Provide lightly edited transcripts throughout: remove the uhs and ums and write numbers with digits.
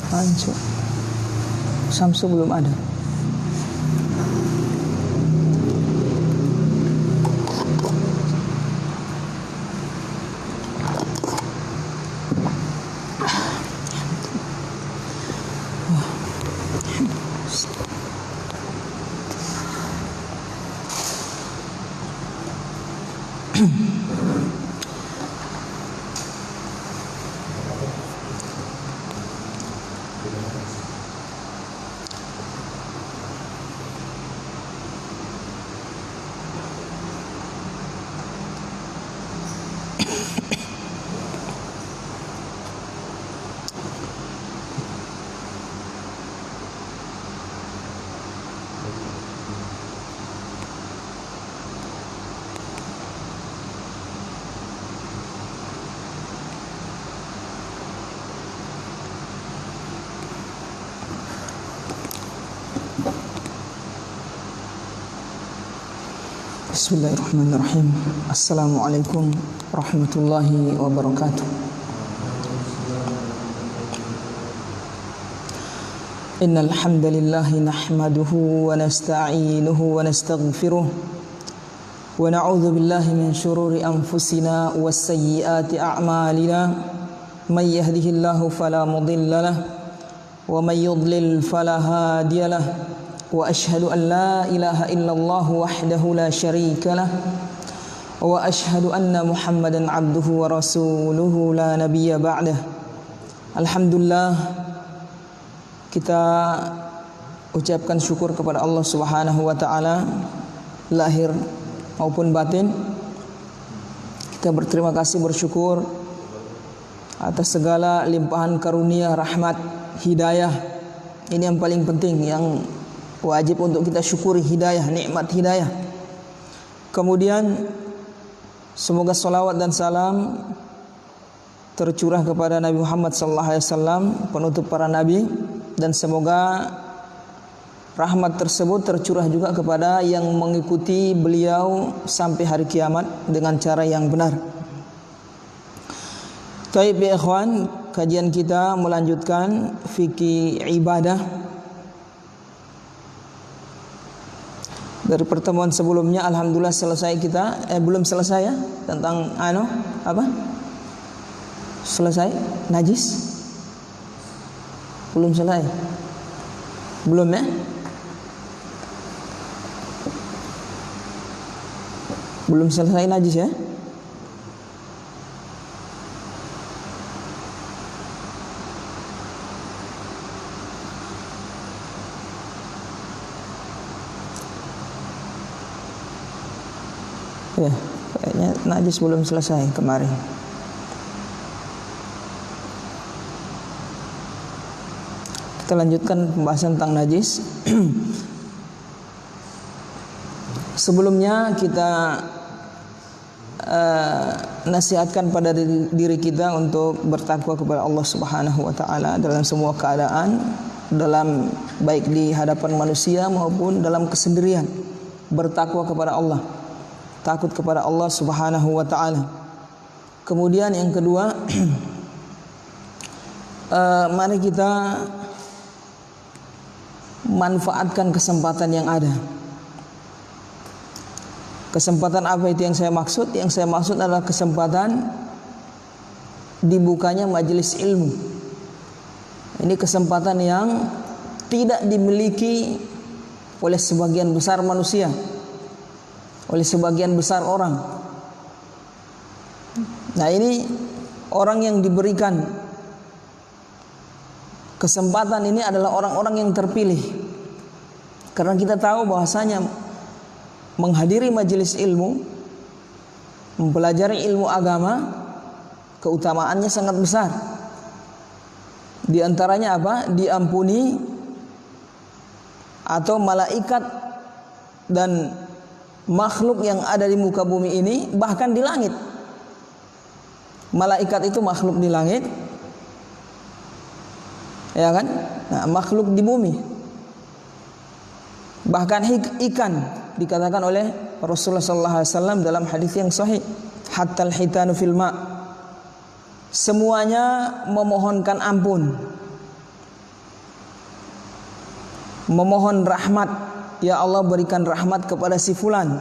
Hancur. Samsu belum ada. Bismillahirrahmanirrahim. Assalamualaikum warahmatullahi wabarakatuh. Innal hamdalillah nahmaduhu wa nasta'inuhu wa nastaghfiruh wa na'udzu billahi min shururi anfusina was sayyiati a'malina. May yahdihillahu fala mudilla lahu wa may yudlil fala hadiya lahu. Wa ashhadu an la ilaha illallah wahdahu la syarika lah wa ashhadu anna Muhammadan abduhu wa rasuluhu la nabiyya ba'dah. Alhamdulillah, kita ucapkan syukur kepada Allah Subhanahu wa taala lahir maupun batin. Kita berterima kasih, bersyukur atas segala limpahan karunia, rahmat, hidayah. Ini yang paling penting, yang wajib untuk kita syukuri, hidayah, nikmat hidayah. Kemudian semoga salawat dan salam tercurah kepada Nabi Muhammad SAW, penutup para nabi, dan semoga rahmat tersebut tercurah juga kepada yang mengikuti beliau sampai hari kiamat dengan cara yang benar. Baik ya ikhwan, kajian kita melanjutkan fikih ibadah. Dari pertemuan sebelumnya alhamdulillah selesai kita, belum selesai ya, tentang apa? Selesai najis? Belum selesai. Belum ya? Belum selesai najis ya? Ya, kayaknya najis belum selesai kemarin. Kita lanjutkan pembahasan tentang najis. Sebelumnya kita nasihatkan pada diri kita untuk bertakwa kepada Allah Subhanahu wa taala dalam semua keadaan, dalam baik di hadapan manusia maupun dalam kesendirian. Bertakwa kepada Allah, takut kepada Allah Subhanahu wa taala. Kemudian yang kedua, mari kita manfaatkan kesempatan yang ada. Kesempatan apa itu yang saya maksud? Yang saya maksud adalah kesempatan dibukanya majelis ilmu. Ini kesempatan yang tidak dimiliki oleh sebagian besar manusia, oleh sebagian besar orang. Nah, ini orang yang diberikan kesempatan ini adalah orang-orang yang terpilih. Karena kita tahu bahwasanya menghadiri majelis ilmu, mempelajari ilmu agama, keutamaannya sangat besar. Di antaranya apa? Diampuni atau malaikat dan makhluk yang ada di muka bumi ini, bahkan di langit. Malaikat itu makhluk di langit, ya kan? Nah, makhluk di bumi. Bahkan ikan dikatakan oleh Rasulullah SAW dalam hadis yang sahih, hatal hitanu fil ma, semuanya memohonkan ampun memohon rahmat, ya Allah berikan rahmat kepada si fulan,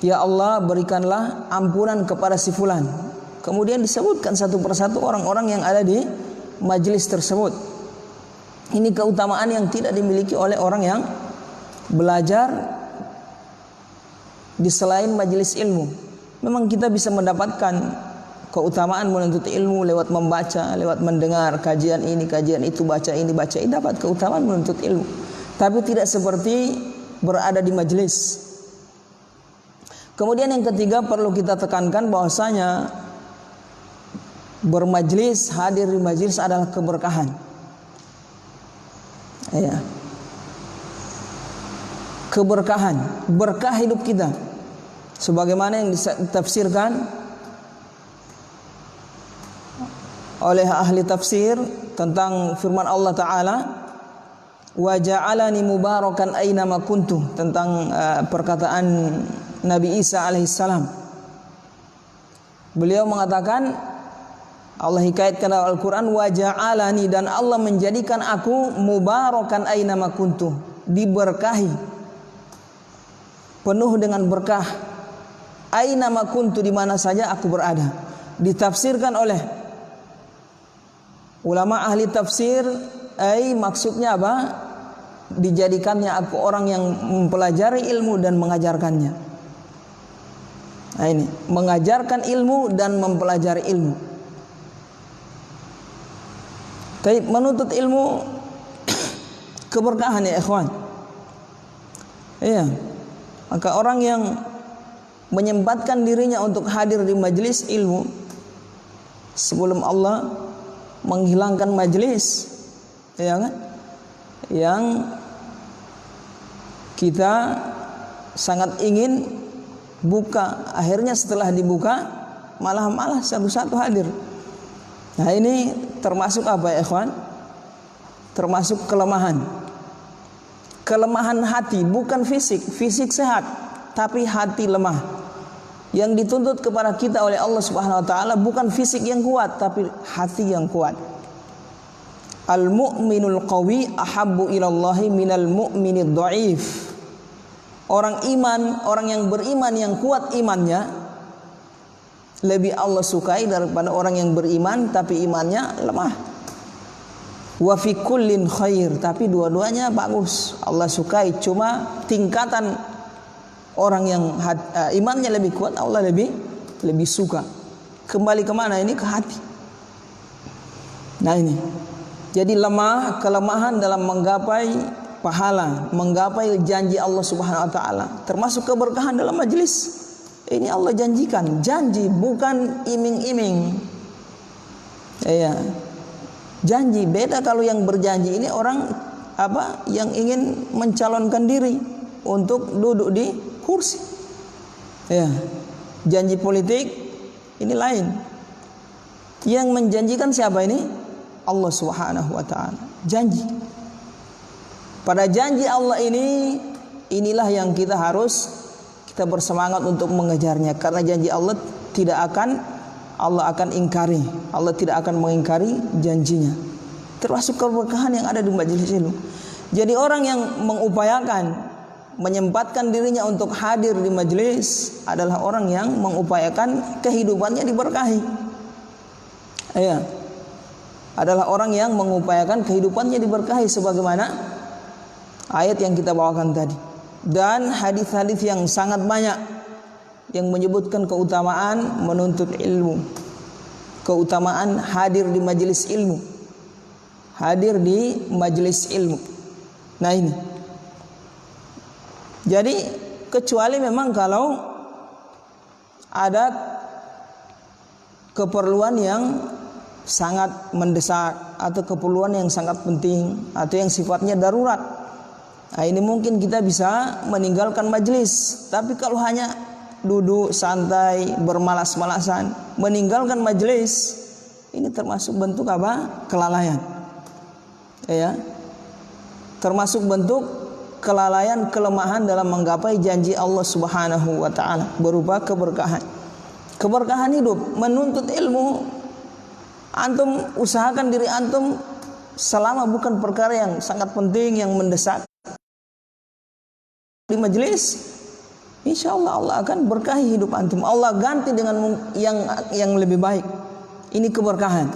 ya Allah berikanlah ampunan kepada si fulan. Kemudian disebutkan satu persatu orang-orang yang ada di majelis tersebut. Ini keutamaan yang tidak dimiliki oleh orang yang belajar di selain majelis ilmu. Memang kita bisa mendapatkan keutamaan menuntut ilmu lewat membaca, lewat mendengar kajian ini, kajian itu, baca ini, dapat keutamaan menuntut ilmu. Tapi tidak seperti berada di majelis. Kemudian yang ketiga perlu kita tekankan bahwasanya bermajlis, hadir di majelis adalah keberkahan. Ya. Keberkahan, berkah hidup kita. Sebagaimana yang ditafsirkan oleh ahli tafsir tentang firman Allah Ta'ala, wa ja'alani mubarakan aina ma kuntu, tentang perkataan Nabi Isa alaihissalam. Beliau mengatakan, Allah hikaitkan dalam Al-Quran, wa ja'alani, dan Allah menjadikan aku mubarakan aina ma kuntu, diberkahi, penuh dengan berkah, aina ma kuntu, di mana saja aku berada. Ditafsirkan oleh ulama ahli tafsir, maksudnya apa? Dijadikannya aku orang yang mempelajari ilmu dan mengajarkannya. Nah ini, mengajarkan ilmu dan mempelajari ilmu. Tapi menuntut ilmu keberkahan ya ikhwan. Iya. Maka orang yang menyempatkan dirinya untuk hadir di majelis ilmu sebelum Allah menghilangkan majelis, ya kan? Yang kita sangat ingin buka, akhirnya setelah dibuka malah satu-satu hadir. Nah ini termasuk apa ya ikhwan? Termasuk kelemahan. Kelemahan hati, bukan fisik. Fisik sehat, tapi hati lemah. Yang dituntut kepada kita oleh Allah Subhanahu wa taala bukan fisik yang kuat, tapi hati yang kuat. Al-mu'minul qawi ahabbu ilallahi minal mu'minid dhaif. Orang iman, orang yang beriman yang kuat imannya, lebih Allah sukai daripada orang yang beriman tapi imannya lemah. Wa fi kullin khair, tapi dua-duanya bagus, Allah sukai. Cuma tingkatan orang yang imannya lebih kuat, Allah lebih suka. Kembali kemana ini? Ke hati. Nah ini, jadi kelemahan dalam menggapai pahala, menggapai janji Allah Subhanahu wa taala, termasuk keberkahan dalam majelis. Ini Allah janjikan, janji bukan iming-iming. Ya, janji. Beda kalau yang berjanji ini orang yang ingin mencalonkan diri untuk duduk di kursi. Ya, janji politik ini lain. Yang menjanjikan siapa ini? Allah Subhanahu wa taala. Janji. Pada janji Allah ini, inilah yang kita bersemangat untuk mengejarnya, karena janji Allah Allah akan ingkari. Allah tidak akan mengingkari janjinya. Termasuk keberkahan yang ada di majelis ilmu. Jadi orang yang mengupayakan menyempatkan dirinya untuk hadir di majelis adalah orang yang mengupayakan kehidupannya diberkahi. Iya. Adalah orang yang mengupayakan kehidupannya diberkahi, sebagaimana ayat yang kita bawakan tadi. Dan hadis-hadis yang sangat banyak yang menyebutkan keutamaan menuntut ilmu, keutamaan hadir di majelis ilmu, hadir di majelis ilmu. Nah ini, jadi kecuali memang kalau ada keperluan yang sangat mendesak atau keperluan yang sangat penting atau yang sifatnya darurat. Nah ini mungkin kita bisa meninggalkan majelis. Tapi kalau hanya duduk santai, bermalas-malasan, meninggalkan majelis, ini termasuk bentuk apa? Kelalaian. Ya. Termasuk bentuk kelalaian, kelemahan dalam menggapai janji Allah Subhanahu wa taala berupa keberkahan. Keberkahan hidup, menuntut ilmu. Antum usahakan diri antum selama bukan perkara yang sangat penting, yang mendesak di majelis, insya Allah Allah akan berkahi hidup antum. Allah ganti dengan yang lebih baik. Ini keberkahan.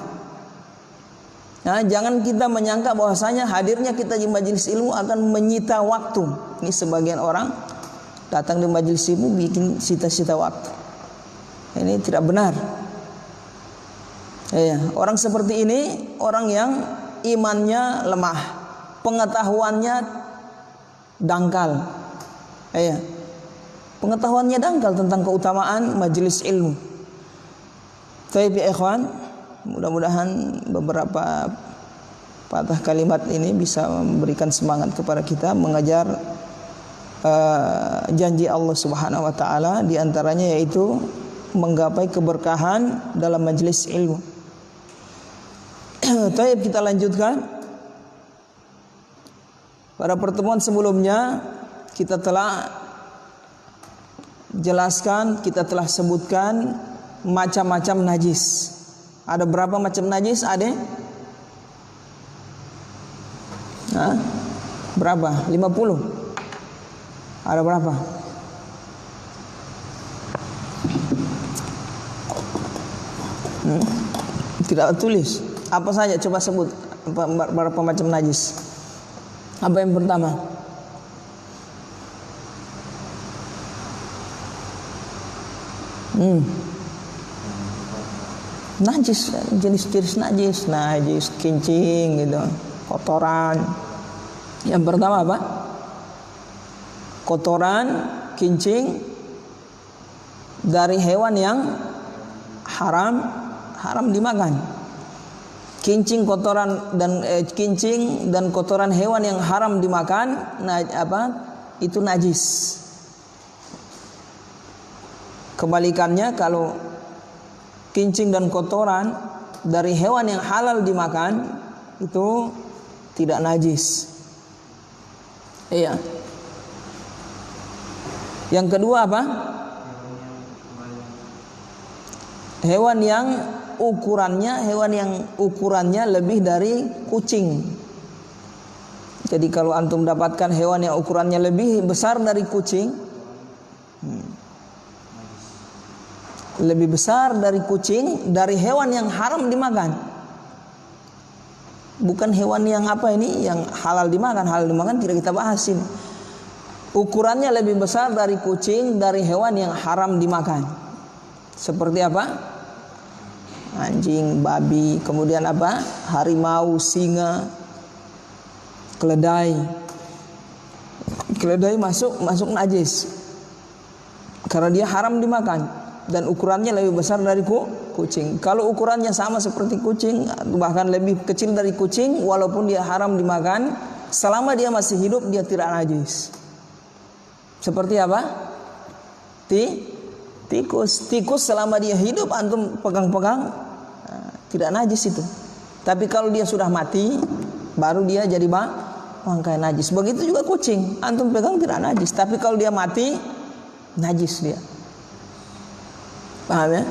Nah, jangan kita menyangka bahwasanya hadirnya kita di majelis ilmu akan menyita waktu. Ini sebagian orang datang di majelis ilmu bikin sita-sita waktu. Ini tidak benar. Ya, orang seperti ini orang yang imannya lemah, pengetahuannya dangkal. Ya, pengetahuannya dangkal tentang keutamaan majelis ilmu. Baik ya ikhwan, mudah-mudahan beberapa patah kalimat ini bisa memberikan semangat kepada kita mengejar janji Allah Subhanahu wa taala, di antaranya yaitu menggapai keberkahan dalam majelis ilmu. Baik, kita lanjutkan. Pada pertemuan sebelumnya kita telah jelaskan, kita telah sebutkan macam-macam najis. Ada berapa macam najis? Ada? Hah? Berapa? 50? Ada berapa? Tidak tulis. Apa saja? Coba sebut berapa macam najis. Apa yang pertama? Najis, jenis-jenis najis, kincing gitu, kotoran. Yang pertama apa? Kotoran, kincing dari hewan yang haram dimakan. Kincing, kotoran dan kotoran hewan yang haram dimakan, itu najis. Kebalikannya, kalau kincing dan kotoran dari hewan yang halal dimakan, itu tidak najis. Iya. Yang kedua apa? Hewan yang ukurannya lebih dari kucing. Jadi kalau antum dapatkan hewan yang ukurannya lebih besar dari kucing, lebih besar dari kucing, dari hewan yang haram dimakan, bukan hewan yang yang halal dimakan. Halal dimakan tidak kita bahas ini. Ukurannya lebih besar dari kucing, dari hewan yang haram dimakan. Seperti apa? Anjing, babi, kemudian apa? Harimau, singa, keledai. Keledai masuk najis karena dia haram dimakan. Dan ukurannya lebih besar dari kucing. Kalau ukurannya sama seperti kucing, bahkan lebih kecil dari kucing, walaupun dia haram dimakan, selama dia masih hidup dia tidak najis. Seperti apa? Tikus. Tikus selama dia hidup antum pegang-pegang, tidak najis itu. Tapi kalau dia sudah mati, baru dia jadi bangkai najis. Begitu juga kucing, antum pegang tidak najis. Tapi kalau dia mati, najis dia. Paham ya?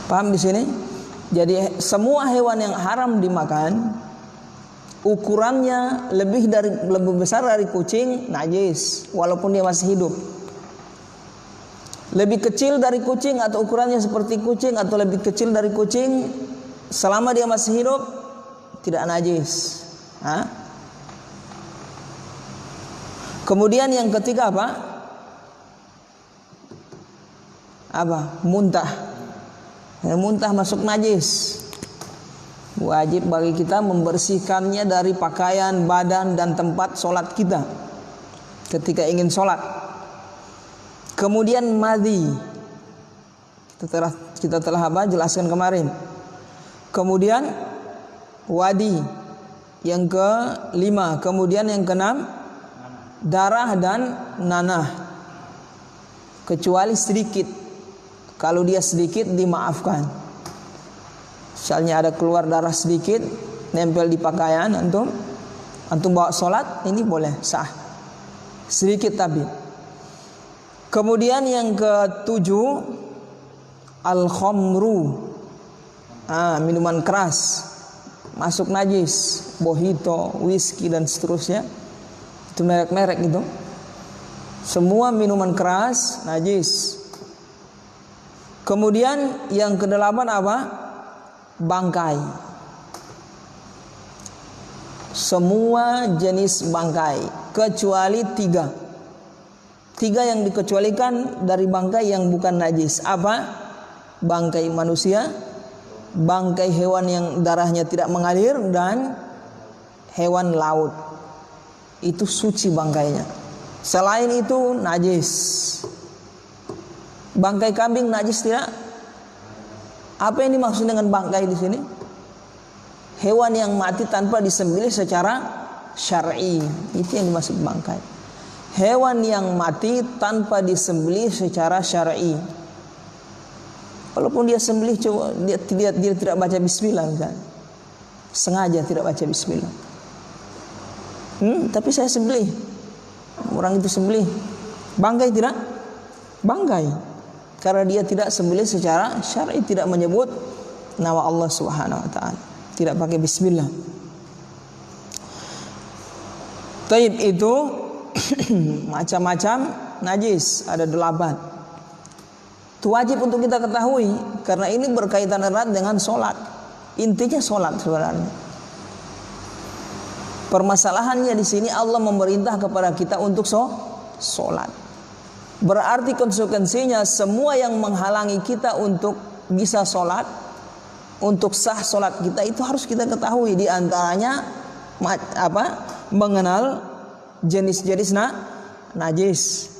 Paham di sini? Jadi semua hewan yang haram dimakan, ukurannya lebih besar dari kucing, najis, walaupun dia masih hidup. Lebih kecil dari kucing atau ukurannya seperti kucing atau lebih kecil dari kucing, selama dia masih hidup tidak najis. Kemudian yang ketiga apa? Muntah. Muntah masuk najis. Wajib bagi kita membersihkannya dari pakaian, badan, dan tempat sholat kita ketika ingin sholat. Kemudian madhi, kita telah jelaskan kemarin. Kemudian wadi, yang kelima. Kemudian yang keenam, darah dan nanah, kecuali sedikit. Kalau dia sedikit dimaafkan. Misalnya ada keluar darah sedikit, nempel di pakaian antum bawa sholat, ini boleh, sah. Sedikit tapi. Kemudian yang ketujuh, al-khamru, minuman keras. masuk najis, mojito, whisky dan seterusnya. Itu merek-merek itu. Semua minuman keras najis. Kemudian yang kedelapan apa? Bangkai. Semua jenis bangkai kecuali tiga yang dikecualikan dari bangkai yang bukan najis. Apa? Bangkai manusia, bangkai hewan yang darahnya tidak mengalir, dan hewan laut. Itu suci bangkainya. Selain itu najis. Bangkai kambing najis tidak? Apa yang dimaksud dengan bangkai di sini? Hewan yang mati tanpa disembelih secara syar'i. Itu yang dimaksud bangkai. Hewan yang mati tanpa disembelih secara syar'i. Walaupun dia sembelih, coba dia tidak baca bismillah misalnya. Sengaja tidak baca bismillah. Tapi saya sembelih. Orang itu sembelih. Bangkai tidak? Bangkai. Karena dia tidak sembelih secara syar'i, tidak menyebut nama Allah Subhanahu wa taala. Tidak pakai bismillah. Taib itu macam-macam najis, ada 8. Itu wajib untuk kita ketahui karena ini berkaitan erat dengan sholat. Intinya sholat sebenarnya. Permasalahannya di sini Allah memerintah kepada kita untuk sholat. Berarti konsekuensinya semua yang menghalangi kita untuk bisa sholat, untuk sah sholat kita itu harus kita ketahui. Di antaranya mengenal jenis-jenis najis.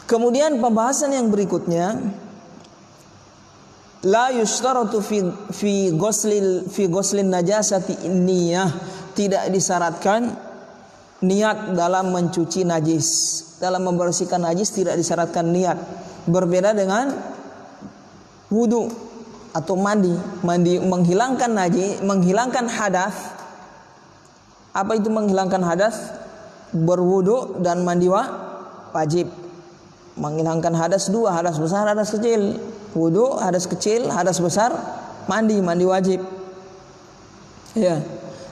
Kemudian pembahasan yang berikutnya, la yushtaratu fi ghuslin najasati niyah, tidak disyaratkan niat dalam mencuci najis. Dalam membersihkan najis tidak disyaratkan niat. Berbeda dengan wudu atau mandi menghilangkan najis, menghilangkan hadas. Apa itu menghilangkan hadas? Berwudu dan mandi wajib. Menghilangkan hadas 2, hadas besar, hadas kecil. Wudu, hadas kecil, hadas besar, mandi wajib. Ya.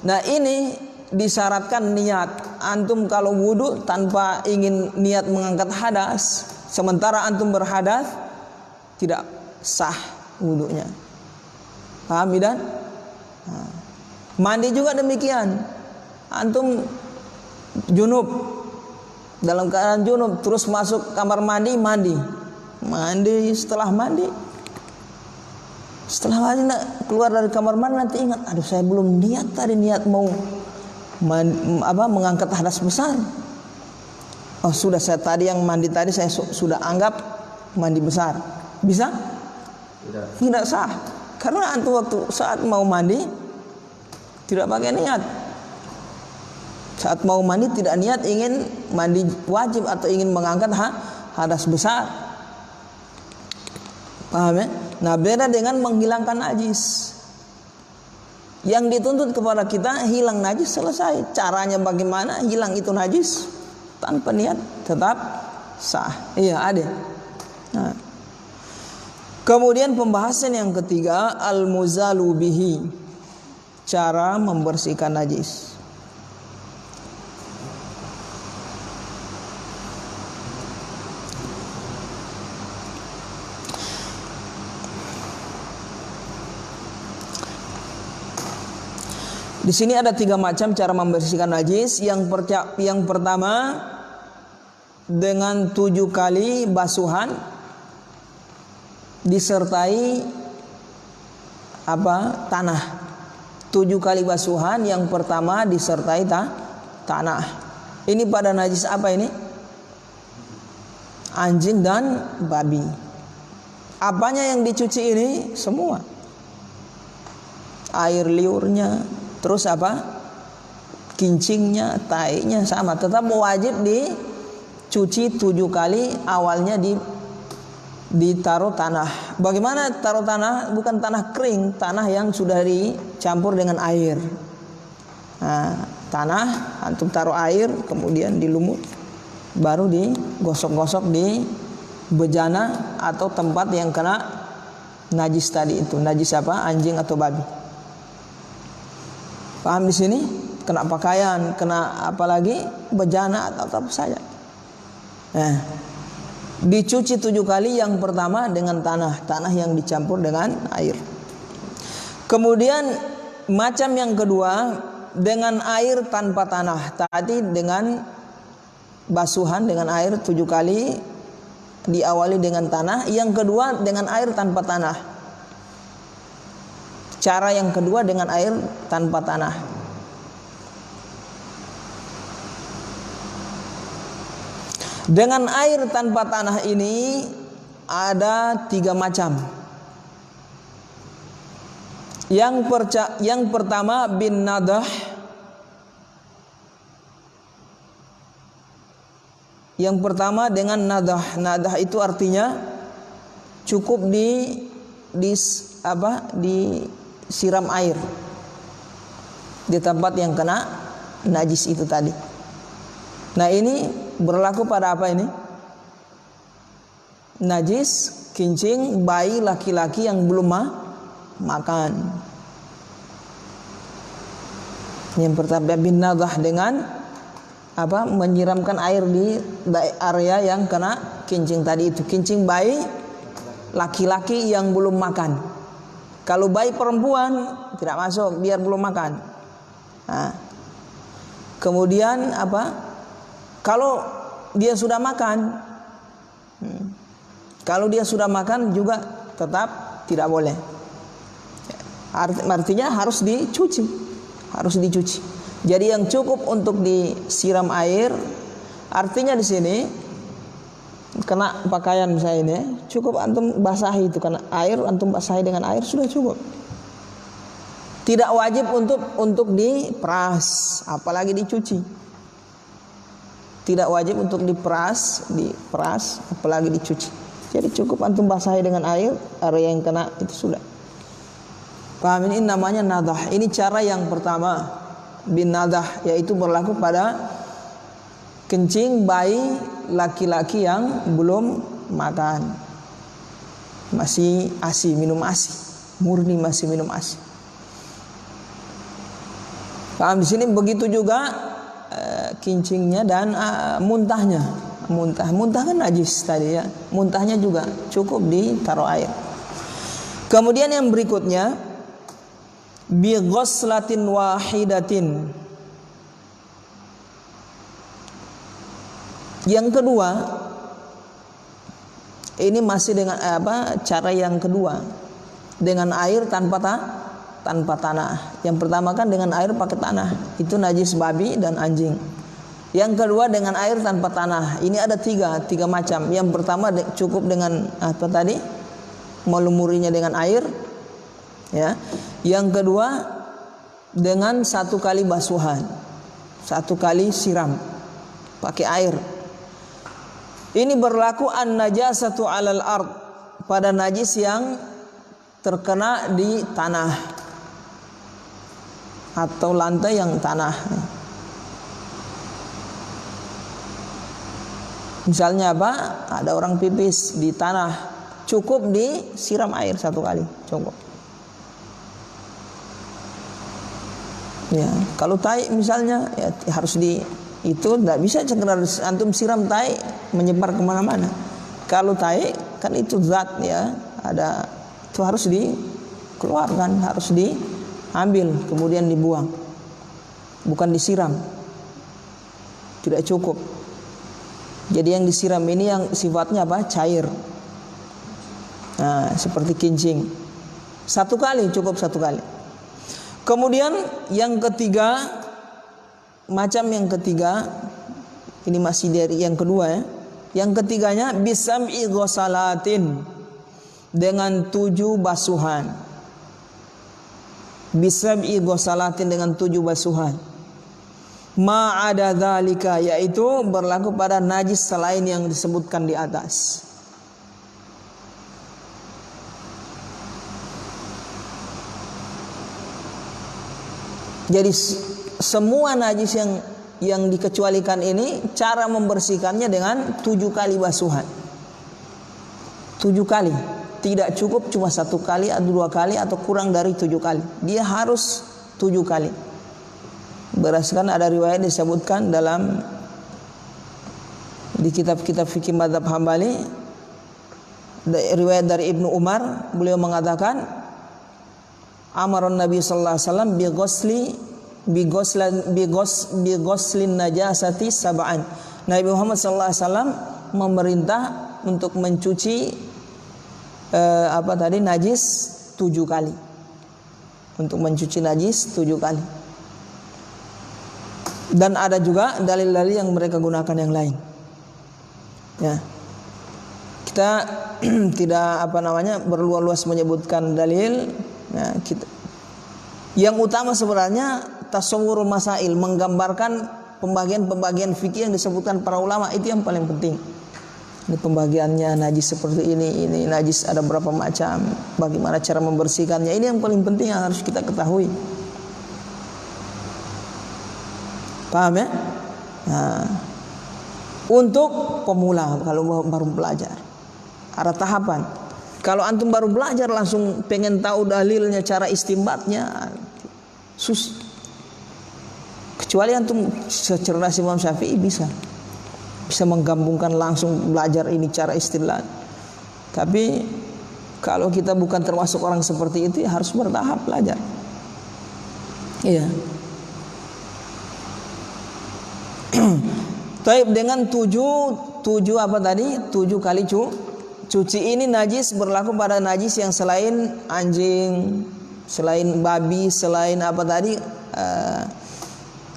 Nah, ini disyaratkan niat. Antum kalau wudu tanpa ingin niat mengangkat hadas, sementara antum berhadas, tidak sah wudunya. Paham tidak? Nah. Mandi juga demikian. Antum junub, dalam keadaan junub terus masuk kamar mandi, setelah mandi keluar dari kamar mandi nanti ingat, aduh saya belum niat mau mengangkat hadas besar. Oh sudah, saya tadi yang mandi tadi saya sudah anggap mandi besar. Bisa? Tidak sah. Karena antum waktu saat mau mandi tidak pakai niat. Saat mau mandi tidak niat ingin mandi wajib atau ingin mengangkat hadas besar. Paham ya? Nah, beda dengan menghilangkan najis. Yang dituntut kepada kita hilang najis, selesai. Caranya bagaimana hilang itu najis? Tanpa niat tetap sah. Iya, ada. Nah. Kemudian pembahasan yang ketiga, al-muzalu bihi. Cara membersihkan najis. Di sini ada 3 macam cara membersihkan najis. Yang pertama dengan 7 kali basuhan disertai tanah. 7 kali basuhan yang pertama disertai tanah. Ini pada najis apa ini? Anjing dan babi. Apanya yang dicuci ini? Semua. Air liurnya, terus kincingnya, tainya sama. Tetap wajib dicuci 7 kali. Awalnya ditaruh tanah. Bagaimana taruh tanah? Bukan tanah kering, tanah yang sudah dicampur dengan air. Nah, tanah antum taruh air, kemudian dilumut, baru digosok-gosok di bejana atau tempat yang kena najis tadi itu. Najis apa? Anjing atau babi. Paham di sini? Kena pakaian, kena apalagi bejana atau apa saja. Nah, dicuci 7 kali. Yang pertama dengan tanah yang dicampur dengan air. Kemudian macam yang kedua dengan air tanpa tanah. Tadi dengan basuhan dengan air 7 kali, diawali dengan tanah. Yang kedua dengan air tanpa tanah. Cara yang kedua dengan air tanpa tanah. Dengan air tanpa tanah ini ada 3 macam. Yang pertama bin nadah. Yang pertama dengan nadah. Nadah itu artinya cukup disiram air di tempat yang kena najis itu tadi. Nah, ini berlaku pada apa ini? Najis, kincing, bayi laki-laki yang belum makan. Yang pertama bin nadah dengan menyiramkan air di area yang kena kincing tadi itu. Kincing bayi laki-laki yang belum makan. Kalau bayi perempuan tidak masuk, biar belum makan. Nah, kemudian kalau dia sudah makan, kalau dia sudah makan juga tetap tidak boleh. Artinya harus dicuci, Jadi yang cukup untuk disiram air, artinya di sini kena pakaian misalnya ini, cukup antum basahi itu karena air, antum basahi dengan air sudah cukup. Tidak wajib untuk diperas, apalagi dicuci. Tidak wajib untuk diperas, apalagi dicuci. Jadi cukup antum basahi dengan air, area yang kena itu sudah. Paham? Ini namanya nadah. Ini cara yang pertama bin nadah, yaitu berlaku pada kencing bayi laki-laki yang belum makan, masih ASI, minum ASI, murni masih minum ASI. Paham? Di sini begitu juga kincingnya dan muntahnya. Muntah kan najis tadi ya. Muntahnya juga cukup ditaruh air. Kemudian yang berikutnya bi ghuslatin wahidatin. Yang kedua, ini masih dengan cara yang kedua, dengan air tanpa tanah. Yang pertama kan dengan air pakai tanah, itu najis babi dan anjing. Yang kedua dengan air tanpa tanah. Ini ada tiga macam. Yang pertama cukup dengan melumurinya dengan air, ya. Yang kedua dengan 1 kali basuhan, 1 kali siram pakai air. Ini berlaku an-najasatu 'alal ard, pada najis yang terkena di tanah atau lantai yang tanah. Misalnya ada orang pipis di tanah, cukup disiram air 1 kali, cukup. Ya, kalau tai misalnya ya harus itu tidak bisa sekedar antum siram tai menyebar kemana-mana. Kalau tai kan itu zat ya, itu harus dikeluarkan, harus diambil kemudian dibuang, bukan disiram. Tidak cukup. Jadi yang disiram ini yang sifatnya cair. Nah, seperti kincing. 1 kali cukup, 1 kali. Kemudian yang ketiga, yang ketiga, ini masih dari yang kedua ya. Yang ketiganya bisam'i ghusalatin, dengan 7 basuhan. Bisam'i ghusalatin dengan 7 basuhan. Ma'ada dzalika, yaitu berlaku pada najis selain yang disebutkan di atas. Jadi semua najis yang dikecualikan ini, cara membersihkannya dengan 7 kali basuhan. 7 kali. tidak cukup cuma 1 kali atau 2 kali atau kurang dari 7 kali. Dia harus 7 kali. Berdasarkan ada riwayat disebutkan di kitab-kitab fikih mazhab Hambali, riwayat dari Ibnu Umar, beliau mengatakan amaran Nabi sallallahu alaihi wasallam bi ghuslin najasati sab'an. Nabi Muhammad sallallahu alaihi wasallam memerintah untuk mencuci najis 7 kali. Untuk mencuci najis 7 kali. Dan ada juga dalil-dalil yang mereka gunakan yang lain. Ya. Kita tidak berluas-luas menyebutkan dalil. Ya, yang utama sebenarnya tasawwurul masail, menggambarkan pembagian-pembagian fikih yang disebutkan para ulama, itu yang paling penting. Ini pembagiannya najis seperti ini najis ada berapa macam, bagaimana cara membersihkannya, ini yang paling penting yang harus kita ketahui. Paham ya? Nah, untuk pemula kalau baru belajar ada tahapan. Kalau antum baru belajar langsung pengen tahu dalilnya, cara istinbatnya, kecuali antum secerdas Imam Syafi'i bisa menggabungkan langsung belajar ini cara istidlal. Tapi kalau kita bukan termasuk orang seperti itu, ya harus bertahap belajar. Iya. Taib dengan 7 kali cuci ini najis berlaku pada najis yang selain anjing, selain babi, selain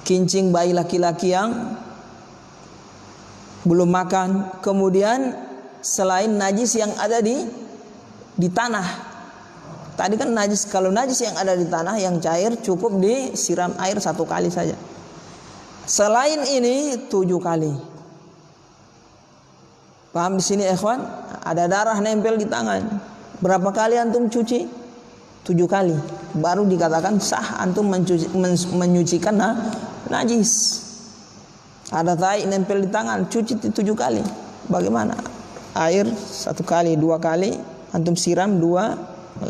kincing bayi laki-laki yang belum makan, kemudian selain najis yang ada di tanah. Tadi kan najis, kalau najis yang ada di tanah yang cair cukup disiram air 1 kali saja. Selain ini 7 kali. Paham di sini ikhwan? Ada darah nempel di tangan. Berapa kali antum cuci? 7 kali. Baru dikatakan sah antum menyucikan najis. Ada tai nempel di tangan, cuci 7 kali. Bagaimana? Air 1 kali, 2 kali, antum siram 2,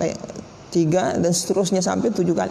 3 dan seterusnya sampai 7 kali.